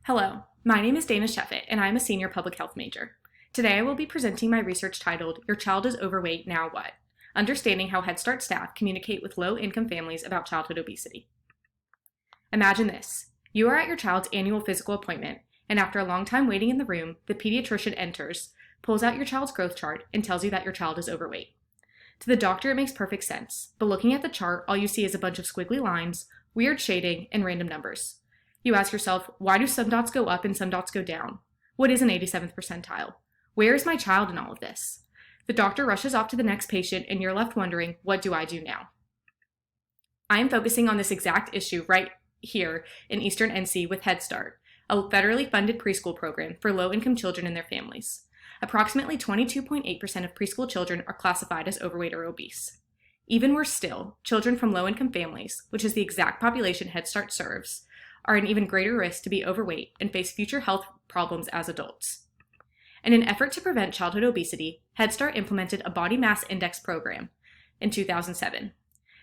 Hello, my name is Dana Shefet, and I'm a senior public health major. Today I will be presenting my research titled, Your Child is Overweight, Now What? Understanding how Head Start staff communicate with low-income families about childhood obesity. Imagine this. You are at your child's annual physical appointment, and after a long time waiting in the room, the pediatrician enters, pulls out your child's growth chart, and tells you that your child is overweight. To the doctor, it makes perfect sense, but looking at the chart, all you see is a bunch of squiggly lines, weird shading, and random numbers. You ask yourself, why do some dots go up and some dots go down? What is an 87th percentile? Where is my child in all of this? The doctor rushes off to the next patient, and you're left wondering, what do I do now? I am focusing on this exact issue right here in Eastern NC with Head Start, a federally funded preschool program for low-income children and their families. Approximately 22.8% of preschool children are classified as overweight or obese. Even worse still, children from low-income families, which is the exact population Head Start serves, are an even greater risk to be overweight and face future health problems as adults. In an effort to prevent childhood obesity, Head Start implemented a body mass index program in 2007.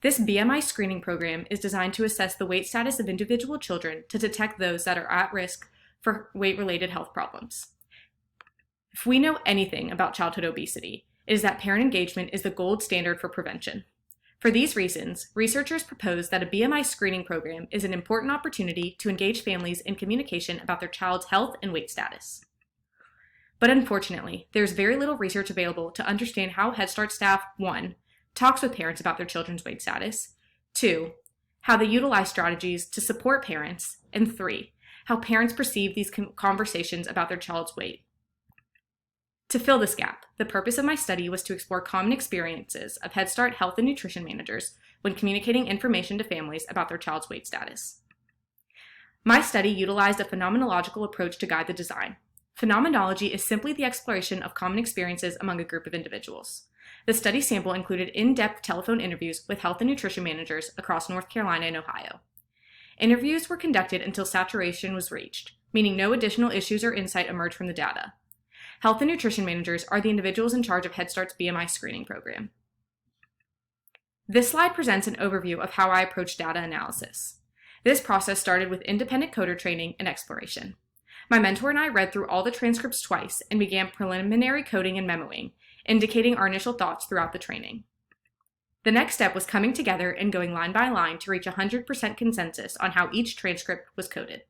This BMI screening program is designed to assess the weight status of individual children to detect those that are at risk for weight-related health problems. If we know anything about childhood obesity, it is that parent engagement is the gold standard for prevention. For these reasons, researchers propose that a BMI screening program is an important opportunity to engage families in communication about their child's health and weight status. But unfortunately, there's very little research available to understand how Head Start staff, 1, talks with parents about their children's weight status, 2, how they utilize strategies to support parents, and 3, how parents perceive these conversations about their child's weight. To fill this gap, the purpose of my study was to explore common experiences of Head Start health and nutrition managers when communicating information to families about their child's weight status. My study utilized a phenomenological approach to guide the design. Phenomenology is simply the exploration of common experiences among a group of individuals. The study sample included in-depth telephone interviews with health and nutrition managers across North Carolina and Ohio. Interviews were conducted until saturation was reached, meaning no additional issues or insight emerged from the data. Health and nutrition managers are the individuals in charge of Head Start's BMI screening program. This slide presents an overview of how I approach data analysis. This process started with independent coder training and exploration. My mentor and I read through all the transcripts twice and began preliminary coding and memoing, indicating our initial thoughts throughout the training. The next step was coming together and going line by line to reach 100% consensus on how each transcript was coded.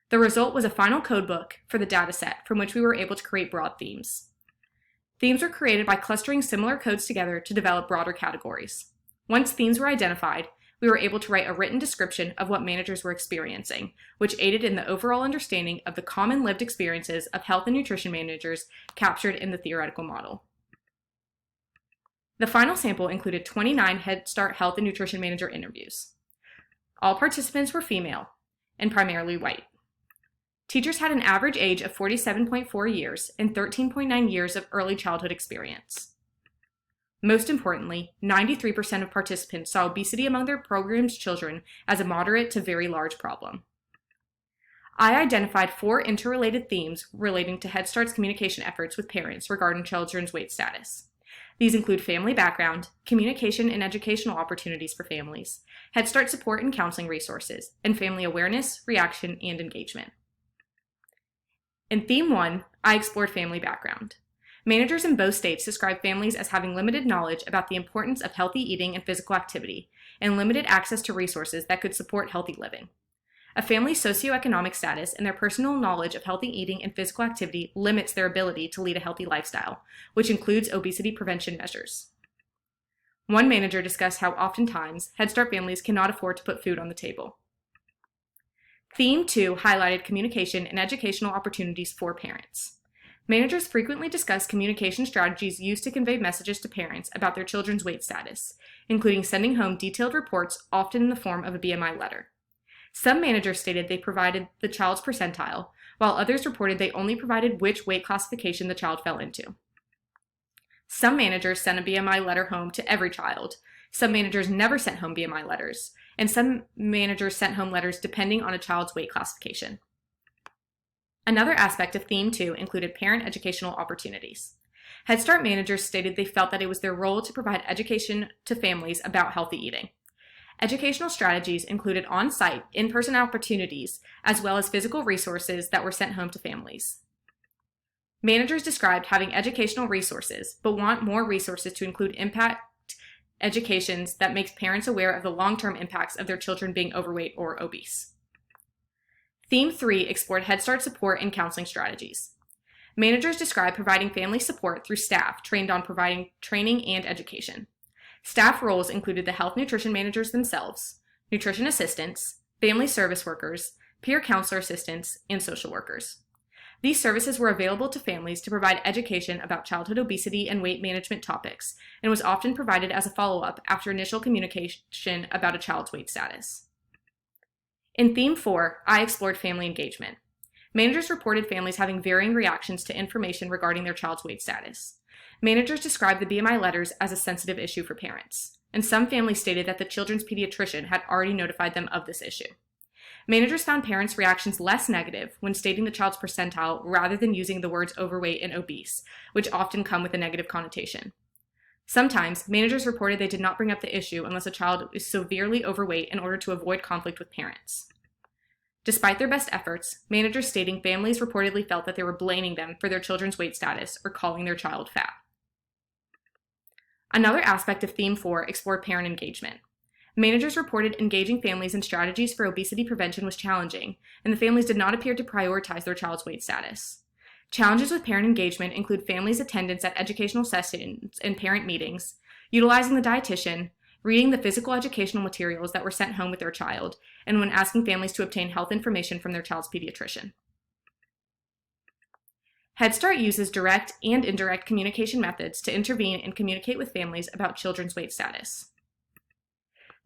The result was a final codebook for the dataset from which we were able to create broad themes. Themes were created by clustering similar codes together to develop broader categories. Once themes were identified, we were able to write a written description of what managers were experiencing, which aided in the overall understanding of the common lived experiences of health and nutrition managers captured in the theoretical model. The final sample included 29 Head Start health and nutrition manager interviews. All participants were female and primarily white. Teachers had an average age of 47.4 years and 13.9 years of early childhood experience. Most importantly, 93% of participants saw obesity among their program's children as a moderate to very large problem. I identified 4 interrelated themes relating to Head Start's communication efforts with parents regarding children's weight status. These include family background, communication and educational opportunities for families, Head Start support and counseling resources, and family awareness, reaction, and engagement. In Theme 1, I explored family background. Managers in both states described families as having limited knowledge about the importance of healthy eating and physical activity, and limited access to resources that could support healthy living. A family's socioeconomic status and their personal knowledge of healthy eating and physical activity limits their ability to lead a healthy lifestyle, which includes obesity prevention measures. One manager discussed how oftentimes Head Start families cannot afford to put food on the table. Theme 2 highlighted communication and educational opportunities for parents. Managers frequently discuss communication strategies used to convey messages to parents about their children's weight status, including sending home detailed reports, often in the form of a BMI letter. Some managers stated they provided the child's percentile, while others reported they only provided which weight classification the child fell into. Some managers sent a BMI letter home to every child. Some managers never sent home BMI letters, and some managers sent home letters depending on a child's weight classification. Another aspect of Theme 2 included parent educational opportunities. Head Start managers stated they felt that it was their role to provide education to families about healthy eating. Educational strategies included on-site, in-person opportunities, as well as physical resources that were sent home to families. Managers described having educational resources, but want more resources to include impact educations that makes parents aware of the long-term impacts of their children being overweight or obese. Theme 3 explored Head Start support and counseling strategies. Managers described providing family support through staff trained on providing training and education. Staff roles included the health nutrition managers themselves, nutrition assistants, family service workers, peer counselor assistants, and social workers. These services were available to families to provide education about childhood obesity and weight management topics, and was often provided as a follow-up after initial communication about a child's weight status. In Theme 4, I explored family engagement. Managers reported families having varying reactions to information regarding their child's weight status. Managers described the BMI letters as a sensitive issue for parents, and some families stated that the children's pediatrician had already notified them of this issue. Managers found parents' reactions less negative when stating the child's percentile rather than using the words overweight and obese, which often come with a negative connotation. Sometimes, managers reported they did not bring up the issue unless a child is severely overweight in order to avoid conflict with parents. Despite their best efforts, managers stating families reportedly felt that they were blaming them for their children's weight status or calling their child fat. Another aspect of Theme 4 explored parent engagement. Managers reported engaging families in strategies for obesity prevention was challenging, and the families did not appear to prioritize their child's weight status. Challenges with parent engagement include families' attendance at educational sessions and parent meetings, utilizing the dietitian, reading the physical educational materials that were sent home with their child, and when asking families to obtain health information from their child's pediatrician. Head Start uses direct and indirect communication methods to intervene and communicate with families about children's weight status.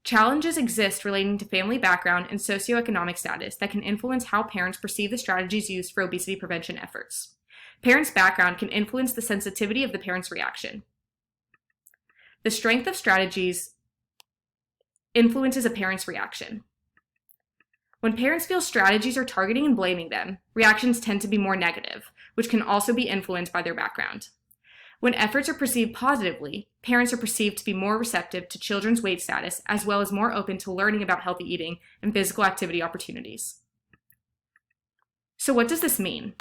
Challenges exist relating to family background and socioeconomic status that can influence how parents perceive the strategies used for obesity prevention efforts. Parents' background can influence the sensitivity of the parent's reaction. The strength of strategies influences a parent's reaction. When parents feel strategies are targeting and blaming them, reactions tend to be more negative, which can also be influenced by their background. When efforts are perceived positively, parents are perceived to be more receptive to children's weight status as well as more open to learning about healthy eating and physical activity opportunities. So what does this mean?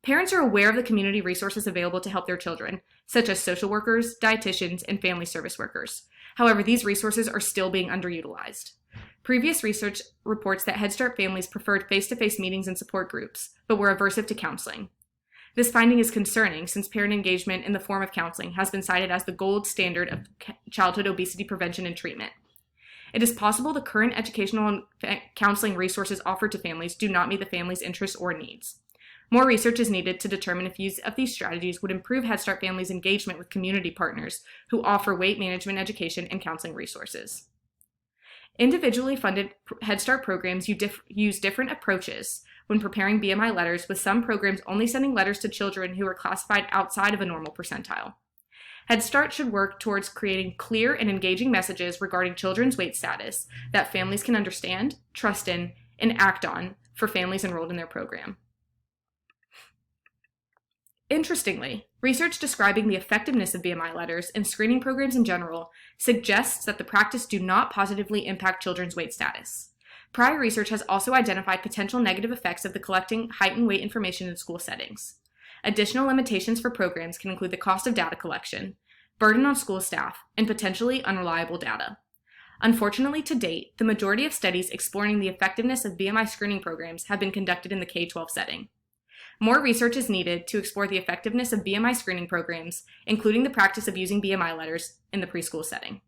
Parents are aware of the community resources available to help their children, such as social workers, dietitians, and family service workers. However, these resources are still being underutilized. Previous research reports that Head Start families preferred face-to-face meetings and support groups, but were aversive to counseling. This finding is concerning since parent engagement in the form of counseling has been cited as the gold standard of childhood obesity prevention and treatment. It is possible the current educational and counseling resources offered to families do not meet the family's interests or needs. More research is needed to determine if use of these strategies would improve Head Start families' engagement with community partners who offer weight management education and counseling resources. Individually funded Head Start programs use different approaches when preparing BMI letters, with some programs only sending letters to children who are classified outside of a normal percentile. Head Start should work towards creating clear and engaging messages regarding children's weight status that families can understand, trust in, and act on for families enrolled in their program. Interestingly, research describing the effectiveness of BMI letters and screening programs in general suggests that the practice do not positively impact children's weight status. Prior research has also identified potential negative effects of the collecting height and weight information in school settings. Additional limitations for programs can include the cost of data collection, burden on school staff, and potentially unreliable data. Unfortunately, to date, the majority of studies exploring the effectiveness of BMI screening programs have been conducted in the K-12 setting. More research is needed to explore the effectiveness of BMI screening programs, including the practice of using BMI letters in the preschool setting.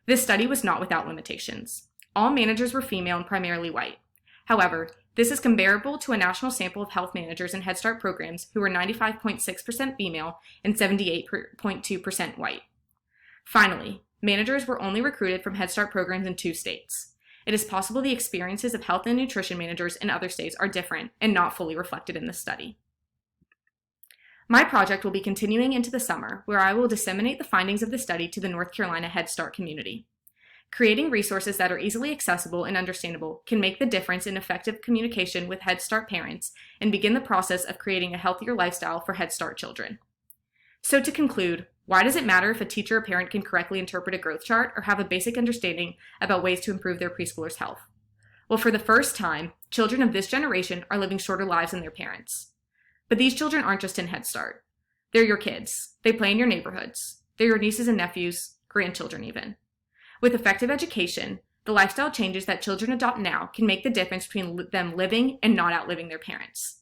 This study was not without limitations. All managers were female and primarily white. However, this is comparable to a national sample of health managers in Head Start programs who were 95.6% female and 78.2% white. Finally, managers were only recruited from Head Start programs in 2 states. It is possible the experiences of health and nutrition managers in other states are different and not fully reflected in this study. My project will be continuing into the summer, where I will disseminate the findings of the study to the North Carolina Head Start community. Creating resources that are easily accessible and understandable can make the difference in effective communication with Head Start parents and begin the process of creating a healthier lifestyle for Head Start children. So to conclude, Why does it matter if a teacher or parent can correctly interpret a growth chart or have a basic understanding about ways to improve their preschooler's health? Well, for the first time, children of this generation are living shorter lives than their parents. But these children aren't just in Head Start. They're your kids. They play in your neighborhoods. They're your nieces and nephews, grandchildren even. With effective education, the lifestyle changes that children adopt now can make the difference between them living and not outliving their parents.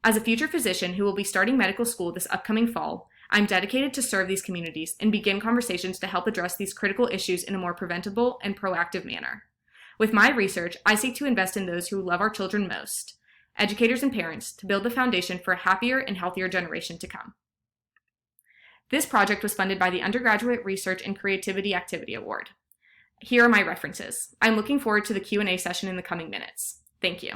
As a future physician who will be starting medical school this upcoming fall, I'm dedicated to serve these communities and begin conversations to help address these critical issues in a more preventable and proactive manner. With my research, I seek to invest in those who love our children most, educators and parents, to build the foundation for a happier and healthier generation to come. This project was funded by the Undergraduate Research and Creativity Activity Award. Here are my references. I'm looking forward to the Q&A session in the coming minutes. Thank you.